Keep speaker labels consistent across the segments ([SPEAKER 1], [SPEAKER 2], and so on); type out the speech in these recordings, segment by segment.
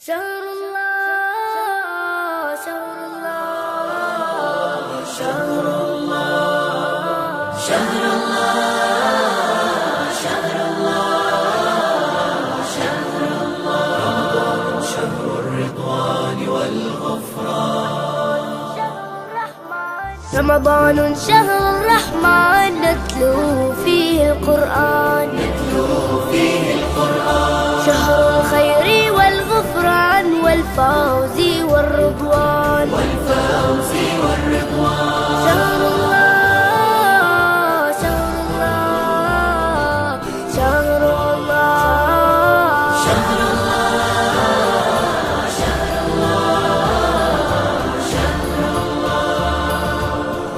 [SPEAKER 1] شهر الله شهر الله شهر الله شهر الله شهر الله شهر الله شهر الرضوان والغفران رمضان شهر الرحمن نتلو فيه القرآن شهر الخير والغفران والفوز والرضوان شهر الله شهر الله شهر الله شهر الله شهر الله شهر الله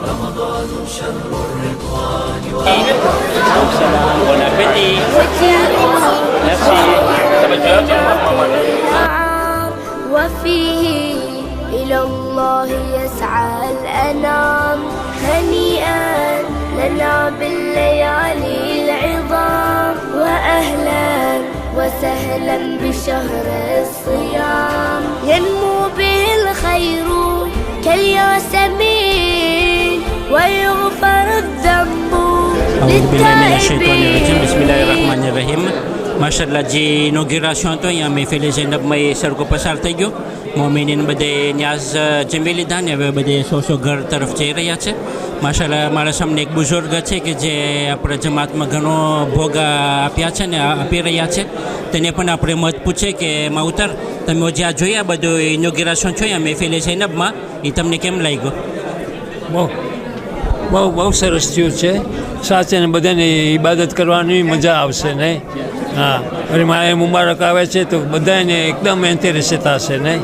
[SPEAKER 1] رمضان شهر الرضوان
[SPEAKER 2] Bon appétit. Merci.
[SPEAKER 1] وفيه إلى الله يسعى الأنام هنيئا لنا بالليالي العظام وأهلا وسهلا بشهر الصيام ينمو به الخير كالياسمين ويغفر الذنب
[SPEAKER 2] Bismillahirrahmanirrahim. Bismillahirrahmanirrahim. Masyaallah ji inauguration to yang mefele Zainab mai sergo pasar tejo મોમિનીન બધે ન્યાઝ જમી લીધા ને હવે બધે સો ઘર તરફ જઈ રહ્યા છે. માશાલ્લાહ મારા સામે એક બુઝુર્ગ છે કે જે આપણા જમાતમાં ઘણો ભોગ આપ્યા છે ને આપી રહ્યા છે. તેને પણ આપણે મત પૂછે કે માવતર તમે જે આ જોયા બધું ઇનોગ્રેશન જોયા મહેફિલે ઝૈનબમાં એ તમને કેમ લાગ્યું?
[SPEAKER 3] બહુ સરસ થયું છે. સાચે ને બધાને ઇબાદત કરવાની મજા આવશે નહીં? હા, અને મારે મુબારક આવે છે તો બધાને એકદમ ઇન્ટરેસ્ટ થશે નહીં?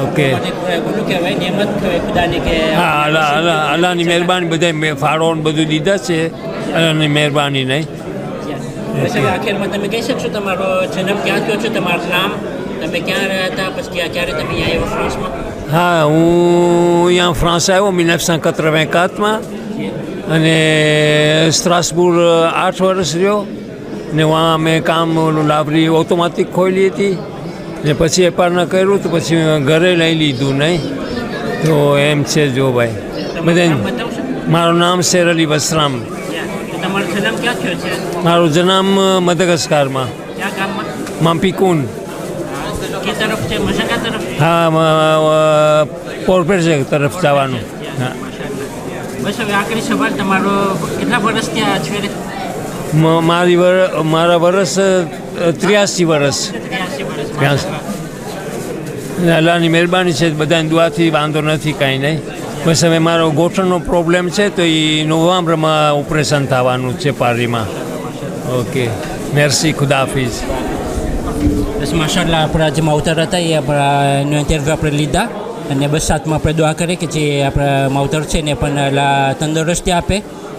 [SPEAKER 3] ઓકે. હા, અલ્લાહની મહેરબાની, બધા ફાળો બધું દીધા છે, અલ્લાહની મહેરબાની નહીં?
[SPEAKER 2] આખિરમાં તમે કહી શકશો તમારો જન્મ ક્યાં થયો છે, તમારું નામ, તમે ક્યાં રહ્યા હતા, પછી ક્યારે તમે અહીંયા આવ્યો ફ્રાન્સમાં?
[SPEAKER 3] હા, હું અહીંયા ફ્રાન્સ આવ્યો 1984માં અને સ્ટ્રાસબુર 8 વર્ષ રહ્યો ને વहाँ મેં કામ લાવરી ઓટોમેટિક ખોલી હતી ને પછી એપારના કર્યું તો પછી ઘરે લઈ લીધું નહીં. તો એમ છે જો ભાઈ બધા. મારું નામ શેર અલી વસરામ.
[SPEAKER 2] તમારો જન્મ ક્યાં થયો છે?
[SPEAKER 3] મારો જન્મ મદગાસ્કારમાં, મામ્પીકુન. હા, પોરપેર તરફ જવાનું. હા.
[SPEAKER 2] બસ હવે આખરી સવાલ, તમારો કેટલા વર્ષ ત્યાં છે?
[SPEAKER 3] મારા વર્ષ 83 વર્ષ. અલ્લાહની મહેરબાની છે, બધાની દુઆથી વાંધો નથી, કાંઈ નહીં. બસ હવે મારો ગોઠણનો પ્રોબ્લેમ છે તો એ નવેમ્બરમાં ઓપરેશન થવાનું છે પારીમાં. ઓકે, મેર્સી, ખુદા હાફિઝ.
[SPEAKER 2] બસ માશાલ્લાહ આપણા જે માવતર હતા એ આપણાનો ઇન્ટરવ્યૂ આપણે લીધા અને બસ સાથમાં આપણે દુઆ કરીએ કે જે આપણા માવતર છે ને પણ અલ્લાહ તંદુરસ્તી આપે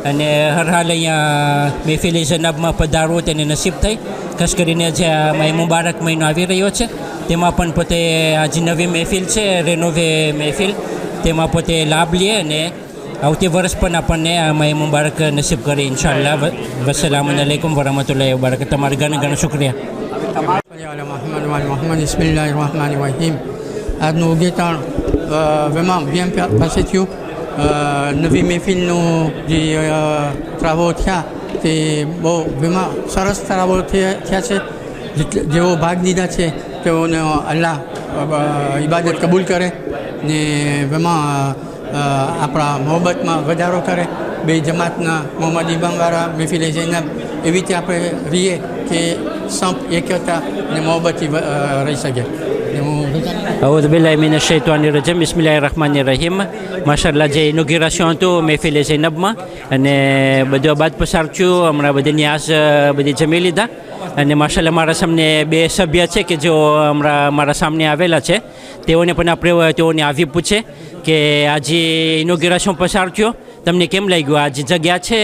[SPEAKER 2] અને હર હાલ અહીંયા મહેફિલે ઝૈનબમાં પધારવું તેને નસીબ થઈ. ખાસ કરીને જે આ મુબારક મહિનો આવી રહ્યો છે તેમાં પણ પોતે આજે નવી મહેફિલ છે, રેનોવે મહેફિલ, તેમાં પોતે લાભ લે અને આવતી વર્ષ પણ આપણને આ મુબારક નસીબ કરે ઇન્શાઅલ્લાહ. વસ્સલામુ અલૈકુમ વરહમતુલ્લાહિ વબરકાતુહુ. તમારે ઘણા શુક્રિયા.
[SPEAKER 4] મોહમ્મદ બિસ્મિલ્લાહિર્રહમાનિર્રહીમ. આજનું ઉગેતાણ વેમાં VM પાસે થયું. નવી મહેફિલનું જે ત્રાવો થયા તે બહુ વેમાં સરસ ત્રાવો થયા છે. જેઓ ભાગ લીધા છે તેઓને અલ્લાહ ઇબાદત કબૂલ કરે ને વેમાં આપણા મોહબ્બતમાં વધારો કરે. બે જમાતના મોહમ્મદ ઇમામવાળા મહેફિલે ઝૈનબ એવી રીતે આપણે રહીએ કે સંપ એકતા ને મોહબ્બતથી રહી શકે.
[SPEAKER 2] أعوذ بالله من الشيطان الرجيم. بسم الله الرحمن الرحيم. માશાલ્લાહ જે ઇનોગ્રેશન હતું મહેફિલે ઝૈનબમાં અને બધો બાદ પસાર થયું. હમણાં બધી ન્યાસ બધી જમી લીધા અને માશાલ્લાહ મારા સામે બે સભ્ય છે કે જેઓ હમણાં મારા સામે આવેલા છે. તેઓને પણ આપણે તેઓને આવી પૂછે કે આજે ઇનોગ્રેશન પસાર થયો તમને કેમ લાગ્યું? આજે જગ્યા છે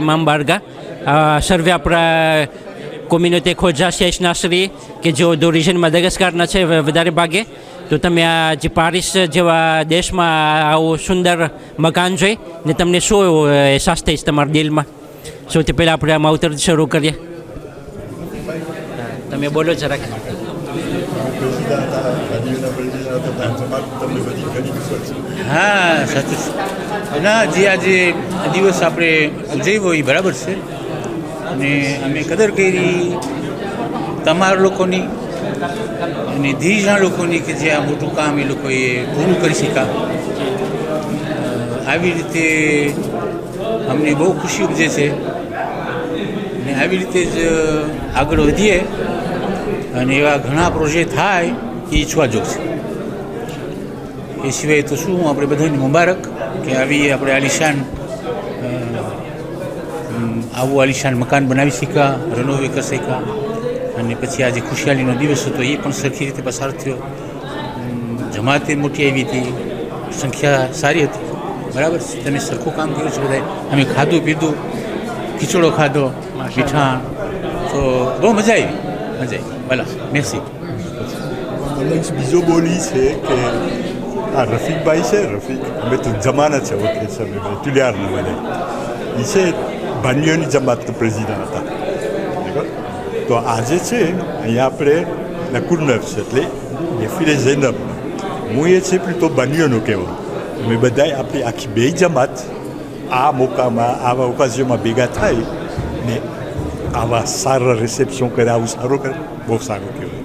[SPEAKER 2] ઇમામ બારગાહ સર્વે આપણા કોમ્યુનિટી ખોજા શેષ નાસરી કે જેઓ d'origine મદાગાસ્કારના છે વધારે ભાગે. તો તમે આ જે પારિસ જેવા દેશમાં આવું સુંદર મકાન જોઈ ને તમને શું અહેસાસ થઈશ તમારા દિલમાં? સૌથી પહેલાં આપણે આ માવતર શરૂ કરીએ. તમે બોલો જરાક.
[SPEAKER 5] પ્રેસિડન્ટ હતા, રાજ્યના પ્રેસિડન્ટ હતા, સમાજ તમને બધી ઘણી ખબર છે.
[SPEAKER 6] હા સાચું છે ના જે આજે દિવસ આપણે ઉજવ્યો એ બરાબર છે અને અમે કદર કરી તમારા લોકોની અને ધીરજના લોકોની કે જે આ મોટું કામ એ લોકોએ પૂરું કરી શક્યા. આવી રીતે અમને બહુ ખુશી ઉપજે છે અને આવી રીતે જ આગળ વધીએ અને એવા ઘણા પ્રોજેક્ટ થાય એ ઈચ્છવા જોગ છે. એ સિવાય તો શું આપણે બધાને મુબારક કે આવી આપણે આલિશાન આવું આલિશાન મકાન બનાવી શક્યા, રેનોવેટ કરી શક્યા અને પછી આજે ખુશહાલીનો દિવસ હતો એ પણ સરખી રીતે પસાર થયો. જમાતે મોટી આવી હતી, સંખ્યા સારી હતી, બરાબર છે. તમે સરખું કામ કર્યું છે બધાએ. અમે ખાધું પીધું, ખીચડો ખાધો, મીઠાણ, તો બહુ મજા આવી. ભલા મેસી.
[SPEAKER 5] મને બીજો બોલી છે કે આ રફીકભાઈ છે, રફીક અમે તો જમાના છે વખતે છે તુલિયારના બધા એ છે બાનીઓની જમાતના પ્રેસિડન્ટ હતા. બરાબર. તો આજે છે અહીંયા આપણે નકુરનર છે એટલે યફીરે ઝૈનબ હું એ છે પેલું તો બાનીઓનું કહેવું. અમે બધાએ આપણી આખી બે જમાત આ મોકામાં આવા ઓકાઝીઓમાં ભેગા થાય ને આવા સારા રિસેપ્શન કરે, આવું સારું કરે, બહુ સારું કહેવાય.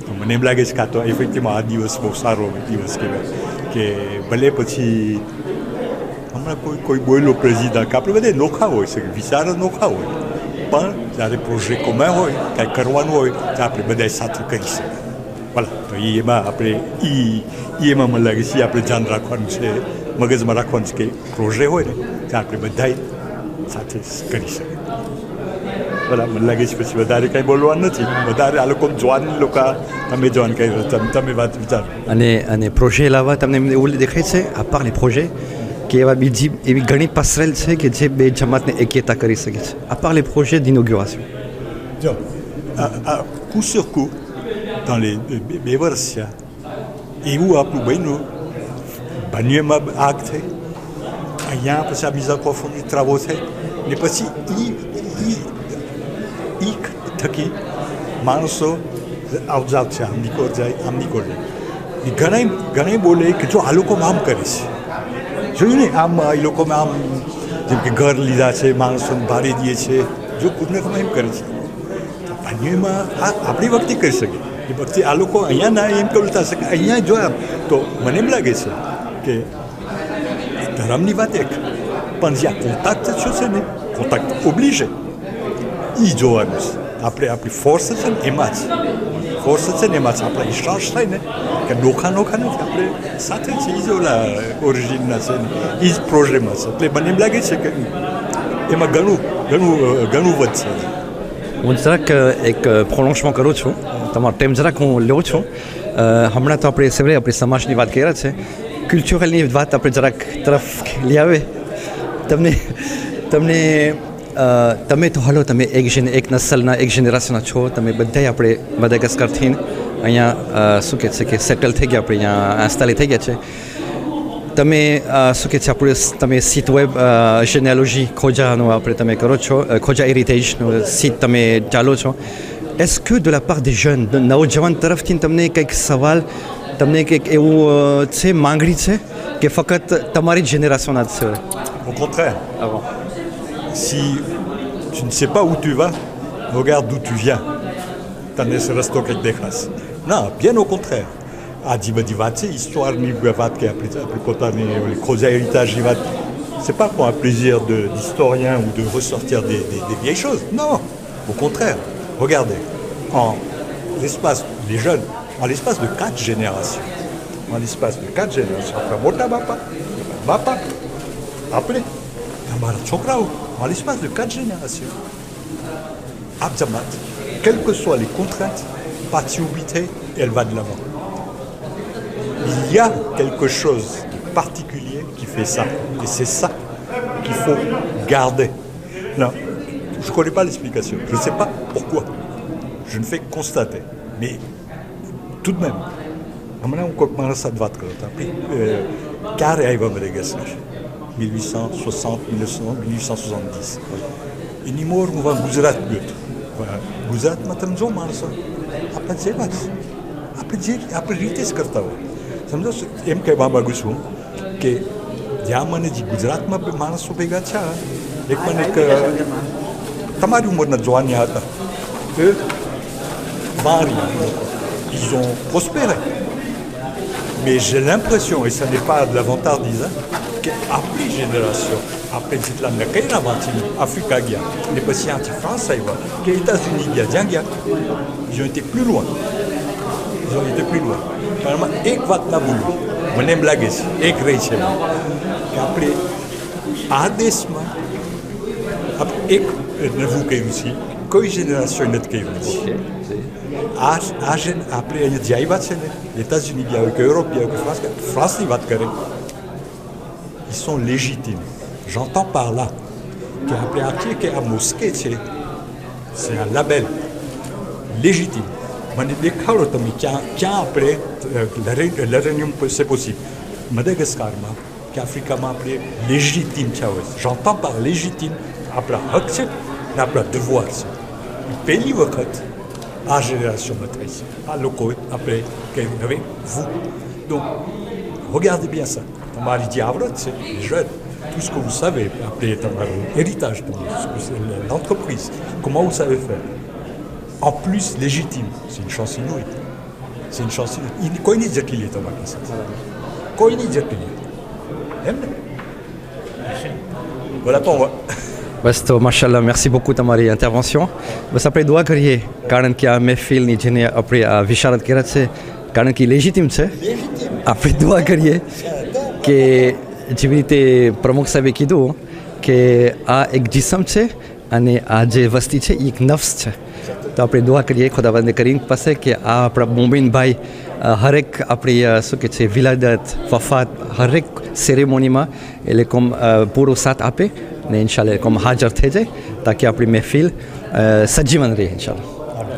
[SPEAKER 5] તો મને એમ લાગે છે કાં તો ઇફેક્ટિવમાં આ દિવસ બહુ સારો દિવસ કહેવાય કે ભલે પછી હમણાં કોઈ બોલ્યો પ્રેસિડન્ટ કે આપણે બધા નોખા હોય છે, વિચાર નોખા હોય, પણ જ્યારે પ્રોજેક્ટ કોમાં હોય કાંઈ કરવાનું હોય તો આપણે બધા સાથે કરી શકીએ. ભલા તો એમાં આપણે એમાં મને લાગે છે આપણે ધ્યાન રાખવાનું છે, મગજમાં રાખવાનું છે કે પ્રોજેક્ટ હોય ને તો આપણે બધા સાથે કરી શકીએ. બરાબર. મને લાગે છે પછી વધારે કંઈ બોલવાનું નથી. વધારે આ લોકો જોવાની લોકો તમે જોવાનું કંઈ તમે વાત વિચારો.
[SPEAKER 7] અને પ્રોજેક્ટ લાવવા તમને એવું દેખાય છે આ part les projets કે એવા બીજી એવી ઘણી passerelle છે કે જે બે જમાતને એકતા કરી શકે છે à part les projets d'inauguration?
[SPEAKER 5] જો coup sur coup dans les બે વર્ષ એવું આપણું બન્યું બાન્યુમાં આગ થઈ, અહીંયા પછી આ બીજા કોફોની ત્રાવો થઈ ને પછી ઈ થકી માણસો આવજાવ છે, આમ નીકળ જાય આમ નીકળ જાય. ઘણા બોલે કે જો આ લોકો આમ કરે છે, જોયું ને આમ એ લોકોમાં આમ જેમ કે ઘર લીધા છે, માણસોને ભાડે દે છે, જો કુદને એમ કરે છે. બાન્યુમાં આ આપણી વખતે કરી શકે એ વખતે આ લોકો અહીંયા ના એમ કેવું થશે કે અહીંયા જો આમ. તો મને એમ લાગે છે કે ધર્મની વાત એક, પણ જ્યાં કોન્ટેક્ટ શું છે ને, કોન્ટેક્ટ ઓબ્લિજે એ જોવાનું છે. આપણે આપણી ફોર્સ છે ને એમાં જ આપણા વિશ્વાસ થાય ને કે નોખા નથી, આપણે સાથે છે એ જ ઓલા ઓરિજિનના છે ને એ જ પ્રોજેક્ટમાં છે. એટલે મને એમ લાગે છે કે એમાં ઘણું વધશે.
[SPEAKER 7] હું જરાક એક પ્રોલોંગement કરું છું, તમારો ટાઈમ જરાક હું લઉં છું. હમણાં તો આપણે સેવરે આપણી સમાજની વાત કર્યા છે, કલ્ચરલની વાત આપણે જરાક તરફ લઈ આવે. તમે તો હાલો તમે એક નસલના એક જનરેશનના છો, તમે બધાય આપણે મદાગાસ્કરથી અહીંયા શું કહે છે કે સેટલ થઈ ગયા, આપણે અહીંયા સ્થળે થઈ ગયા છે. તમે શું કહે છે આપણે તમે સીટ વેબ જેનેલોજી ખોજાનો આપણે તમે કરો છો, ખોજા હેરિટેજનું સીટ તમે ચાલો છો. est-ce que de la part des jeunes નવજવાન તરફથી તમને કંઈક સવાલ, તમને કંઈક એવું છે માંગણી છે કે ફક્ત તમારી જનરેશનના જ છે?
[SPEAKER 5] Au contraire. Si tu ne sais pas où tu vas, regarde d'où tu viens. T'en es resto que dejas. Non, bien au contraire. A bધી વાત છે, histoire-ની વાત કે આપણે પોતાની ખોજા héritage-ની વાત. C'est pas pour un plaisir d'historien ou de ressortir des vieilles choses. Non, au contraire. Regardez, en l'espace des jeunes, en l'espace de 4 générations, après Mota Bapa, après Tamara Chokrao, en l'espace de 4 générations, Abzamat, quelles que soient les contraintes, particularité, elle va de l'avant. Il y a quelque chose de particulier qui fait ça, et c'est ça qu'il faut garder. Non, je ne connais pas l'explication, je ne sais pas pourquoi, je ne fais que constater, mais tout de même, maintenant on commence à devoir carré à Madagascar, 1860, 1870. Et ni mort on va Gujarat but. Gujarat matam jo marsa. Apa jelas. આપણે રીતે જ કરતા હોય સમજો એમ કહેવા માગું છું કે જ્યાં મને જે ગુજરાતમાં માણસો ભેગા છે એક મને એક તમારી ઉંમરના જવાનિયા હતા ils ont prospéré. Mais j'ai l'impression, et ce n'est pas de l'avantage disant, qu'après génération, après la Mekera Vantini, Afrique, les patients français, les États-Unis, ils ont été plus loin. Ils ont été plus loin. Vraiment, et Vatnaboulou, on aime la guesse, et Gréchem. Après, Adesma, après, ne vous aussi, quelle génération n'est qu'elle aussi. આપણે અહીંયા જે આવ્યા છે ને એtats-Unis બી આવે કે Europe બી આવે કે ફ્રાન્સની વાત કરે ils sont légitimes. J'entends par là que આપણે આખી કે આ મોસ્કે છે c'est un label légitime. મને દેખાડો તમે ક્યાં આપણે l'uranium c'est possible. મદાગાસ્કારમાં કે આફ્રિકામાં આપણે légitime છે હોય. J'entends par légitime આપણા હક છે ને આપણા devoir છે. પહેલી વખત à génération matrice, à locaux, après, avec vous. Donc, regardez bien ça. Tamari Diavre, c'est les jeunes. Tout ce que vous savez, après, l'héritage de l'entreprise. Comment vous savez faire? En plus, légitime. C'est une chance inouïe. C'est une chance inouïe. Quoi il dit qu'il est en vacances? Quoi il dit qu'il est? Voilà pour moi.
[SPEAKER 7] બસ તો માશાલ્લાહ merci beaucoup તમારી intervention બસ આપણે દુઆ કરીએ કારણ કે આ મહેફિલની જેને આપણે આ વિશારત કર્યા છે કારણ કે લેજિટિમ છે આપણે દુઆ કરીએ કે જેવી રીતે પ્રમુખ સાહેબે કીધું કે આ એક જિસ્મ છે અને આ જે વસ્તી છે એ એક નફ્સ છે તો આપણે દુઆ કરીએ ખુદાવંદ કરીમ પાસે કે આ આપણા મોમિનભાઈ હરેક આપણી શું કહે છે વિલાદત વફાત હરેક સેરેમોનીમાં એ લોકો પૂરો સાથ આપે ને ઇન્શાલ્લાહ comme હાજર થઈ જાય તાકી આપણી મહેફિલ સજીવન રહે ઇન્શાલ્લાહ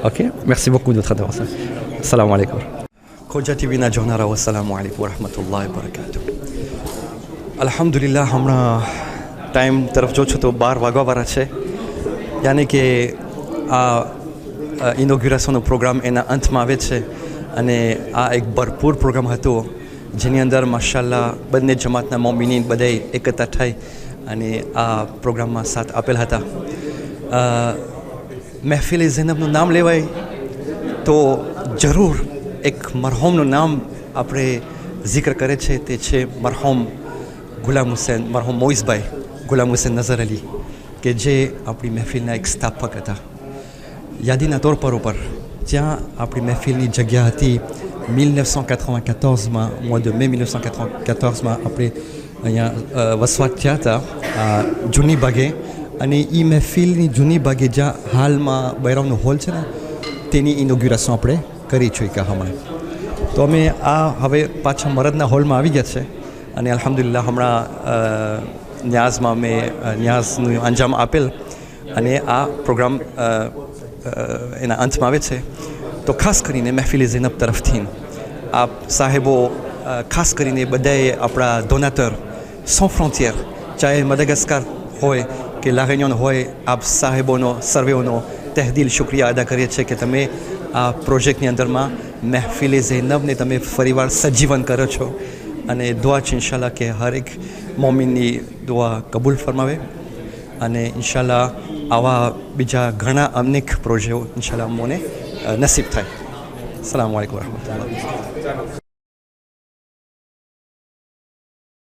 [SPEAKER 7] okay merci beaucoup de votre attention assalamu alaikum Khoja ટીવીના જોનારાઓ assalamu alaikum wa rahmatullahi wa barakatuh અલ્હમ્દુલિલ્લાહ હમણાં ટાઈમ તરફ જો છો તો 12 વાગવાવાળા છે યાની કે આ ઇનોગ્યુરેશનનો પ્રોગ્રામ એના અંતમાં આવે છે અને આ એક ભરપૂર પ્રોગ્રામ હતો જેની અંદર માશાલ્લાહ બંને જમાતના મોમિનીન બધાય એકતા થઈ અને આ પ્રોગ્રામમાં સાથ આપેલ હતા મહેફિલે ઝૈનબનું નામ લેવાય તો જરૂર એક મરહૂમનું નામ આપણે જિક્ર કરે છે તે છે મરહૂમ ગુલામ હુસૈન મરહૂમ મોઇઝભાઈ ગુલામ હુસૈન નઝર અલી કે જે આપણી મહેફિલના એક સ્થાપક હતા યાદીના તौर પર ઉપર જ્યાં આપણી મહેફિલની જગ્યા હતી 1994માં mois de mai 1994માં આપણે અહીંયા વસવાટ થયા હતા જૂની બાગે અને એ મહેફિલની જૂની બાગે જ્યાં હાલમાં બૈરાવનો હોલ છે ને તેની ઇનોગ્યુરેશન આપણે કરી ચૂક્યા હમણાં તો અમે આ હવે પાછા મરદના હોલમાં આવી ગયા છે અને અલ્હમ્દુલિલ્લાહ હમણાં ન્યાઝમાં અમે ન્યાઝનું અંજામ આપેલ અને આ પ્રોગ્રામ એના અંતમાં આવે છે તો ખાસ કરીને મહેફિલે ઝૈનબ તરફથી આપ સાહેબો ખાસ કરીને બધાએ આપણા ડોનાટર sans frontières ચાહે મદાગાસ્કાર હોય કે લા રેયુનિયન હોય આપ સાહેબોનો સર્વેઓનો તહેદિલ શુક્રિયા અદા કરીએ છીએ કે તમે આ પ્રોજેક્ટની અંદરમાં મહેફિલે ઝૈનબને તમે ફરીવાર સજીવન કરો છો અને દુઆ છે ઇન્શાલ્લાહ કે હરેક મોમિનની દુઆ કબૂલ ફરમાવે અને ઇન્શાલ્લાહ આવા બીજા ઘણા અનેક પ્રોજેક્ટો ઇન્શાલ્લાહ અમને નસીબ થાય અસ્સલામુ અલૈકુમ વરહમતુલ્લાહ